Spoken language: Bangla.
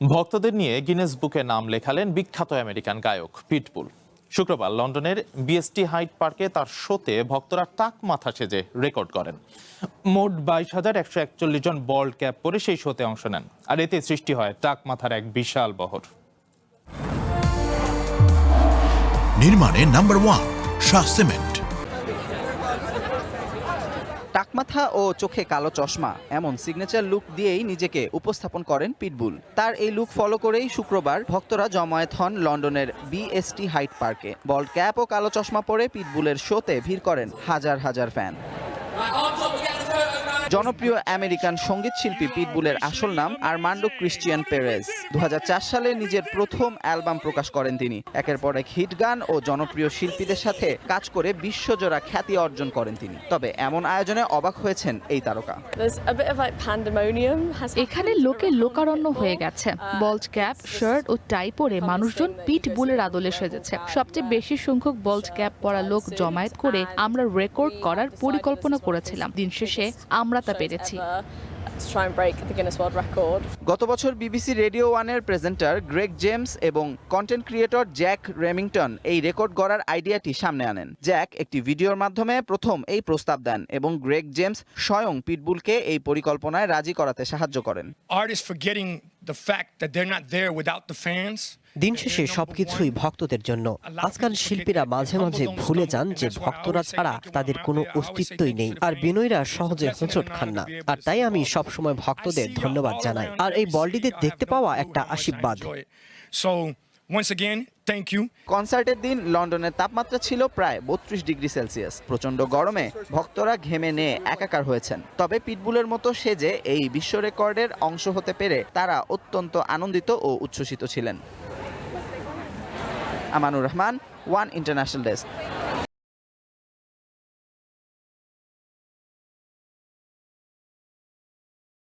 ভক্তদের নিয়ে গিনেস বুকে নাম লেখালেন বিখ্যাত আমেরিকান গায়ক পিটবুল। শুক্রবার লন্ডনের বিএসটি হাইড পার্কে তার শোতে ভক্তরা টাক মাথা সেজে রেকর্ড করেন। মোট 22,141 জন বল্ড ক্যাপ পরে সেই শোতে অংশ নেন, আর এতে সৃষ্টি হয় টাক মাথার এক বিশাল বহর। নির্মাণে নাম্বার 1 শাহ সিমেন্ট। টাকমাথা ও চোখে কালো চশমা এমন সিগনেচার লুক দিয়েই নিজেকে উপস্থাপন করেন পিটবুল। তার এই লুক ফলো করেই শুক্রবার ভক্তরা জমায়েত হন লন্ডনের বিএসটি হাইড পার্কে। বল্ড ক্যাপ ও কালো চশমা পরে পিটবুলের শোতে ভিড় করেন হাজার হাজার ফ্যান। জনপ্রিয় আমেরিকান সঙ্গীত শিল্পী পিটবুলের আসল নাম আর্মান্ডো ক্রিশ্চিয়ান পেরেজ। 2004 সালে নিজের প্রথম অ্যালবাম প্রকাশ করেন তিনি। একের পর এক হিট গান ও জনপ্রিয় শিল্পীদের সাথে কাজ করে বিশ্বজোড়া খ্যাতি অর্জন করেন তিনি। তবে এমন আয়োজনে অবাক হয়েছেন এই তারকা। এখানে লোকে লোকারণ্য হয়ে গেছে। বল্ড ক্যাপ, শার্ট ও টাই পরে মানুষজন পিটবুলের আদলে সেজেছে। সবচেয়ে বেশি সংখ্যক বল্ড ক্যাপ পরা লোক জমায়েত করে আমরা রেকর্ড করার পরিকল্পনা করেছিলাম। দিন শেষে আমরা তা পেরেছি। গত বছর বিবিসি রেডিও 1-এর প্রেজেন্টার গ্রেগ জেমস এবং কন্টেন্ট ক্রিয়েটর জ্যাক রেমিংটন এই রেকর্ড গড়ার আইডিয়াটি সামনে আনেন। জ্যাক একটি ভিডিওর মাধ্যমে প্রথম এই প্রস্তাব দেন এবং গ্রেগ জেমস স্বয়ং পিটবুলকে এই পরিকল্পনায় রাজি করাতে সাহায্য করেন। দিন শেষে সবকিছুই ভক্তদের জন্য। আজকাল শিল্পীরা মাঝে মাঝে ভুলে যান যে ভক্তরা ছাড়া তাদের কোনো অস্তিত্বই নেই, আর বিনয়ীরা সহজে হোঁচট খান না। আর তাই আমি সবসময় ভক্তদের ধন্যবাদ জানাই, আর এই বল্ডিদের দেখতে পাওয়া একটা আশীর্বাদ। কনসার্টের দিন লন্ডনের তাপমাত্রা ছিল প্রায় 32 ডিগ্রি সেলসিয়াস। প্রচন্ড গরমে ভক্তরা ঘেমে নিয়ে একাকার হয়েছেন। তবে পিটবুলের মতো সেজে এই বিশ্ব রেকর্ডের অংশ হতে পেরে তারা অত্যন্ত আনন্দিত ও উচ্ছ্বসিত ছিলেন। Amanur Rahman, one international desk.